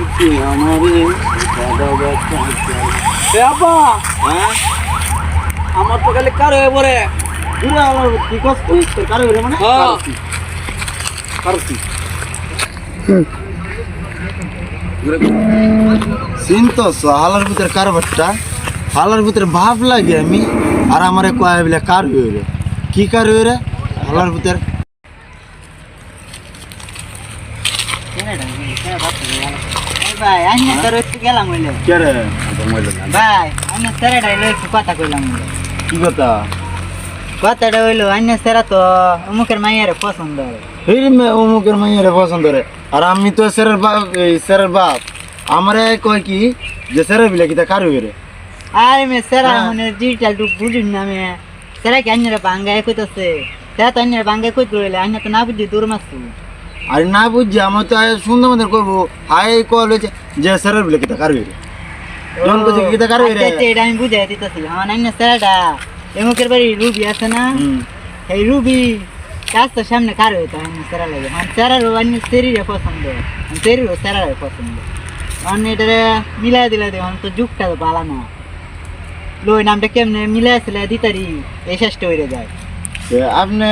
করছি আমারে আব্বা হ্যাঁ আমার তো খালি কার হয়ে পড়ে কি কষ্ট তোর কার হয়ে মানে কারছি চিন্তা হালার ভিতরে কারবারটা হালার ভিতরে ভাব লাগে আমি আর আমারে কয় বলে কার হয়ে রে কি কার হয়ে রে হালার ভিতরে ভাই আমি তোর একটু গেলাম হইলে কে রে ভাই আমি সেরাটা হইলো একটু কথা কইলাম কি কথা কথাটা হইলো অন্য সেরা তো অমুকের মাইয়ারে পছন্দ এই অমুকের মাইয়ারে পছন্দ রে আর আমি তো সেরের বাপ আমারে কয় কি যে সেরে বিলে কিতা কার হয়ে রে আরে মে সেরা মানে ডিজিটাল টু বুঝুন না মে সেরা কি অন্যরা বাঙ্গায় কইতাছে সেরা তো অন্যরা বাঙ্গায় কইতে রইলে অন্য তো না বুঝি দূর মাসু আর না বুঝছি আমার তো সুন্দর মতো করবো হাই কল হয়েছে যে সেরের বিলে কিতা কার হয়ে রে জন বুঝি কিতা কার হয়ে রে এটা আমি বুঝাই দিতেছি আমার অন্য সেরাটা এমুকের বাড়ি রুবি আছে না এই রুবি কাজ তো সামনে কার হইতো অন্য সেরা লাগে আমার সেরার অন্য সেরিরে পছন্দ সেরিরও সেরারে পছন্দ অন্য এটারে মিলাই দিলে দেখুন তো যুগটা তো ভালো না লই নামটা কেমনে মিলাই আসলে দিতারি এই শেষটা হয়ে যায় আপনি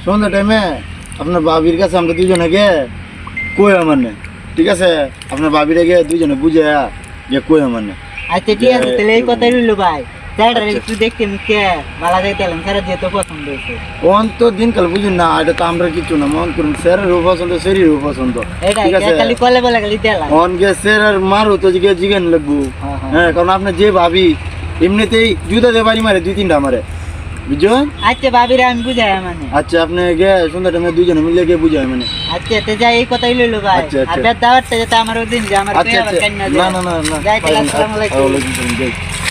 সন্ধ্যা টাইমে আপনার বাবির কাছে আমরা দুজনে গে কই আমার নে ঠিক আছে আপনার বাবিরে গে দুজনে বুঝে যে কই আমার নে আচ্ছা ঠিক আছে তাহলে এই কথাই রইলো ভাই স্যারটা একটু দেখতে মুখে ভালো দেখতে এলাম স্যার যেহেতু পছন্দ হয়েছে কোন তো দিনকাল বুঝুন না এটা তো আমরা কিছু না মন করুন স্যারের পছন্দ সেরির পছন্দ ঠিক আছে খালি কলে বলে খালি দিলাম অন গে স্যারের মারো তো জিগান লাগবো হ্যাঁ কারণ আপনি যে ভাবি এমনিতেই জুতা দিয়ে বাড়ি মারে 2-3টা মারে বুঝছেন আচ্ছা ভাবিরা আমি বুঝাই মানে আচ্ছা আপনি গে সন্ধ্যা টাইমে দুজনে মিলে গিয়ে বুঝাই মানে আচ্ছা তো যাই এই কথাই লইলো ভাই আর বেদ দাওয়াতটা যেটা আমার ওই দিন যে আমার আচ্ছা কইয়া না না না যাই তাহলে আসসালামু আলাইকুম।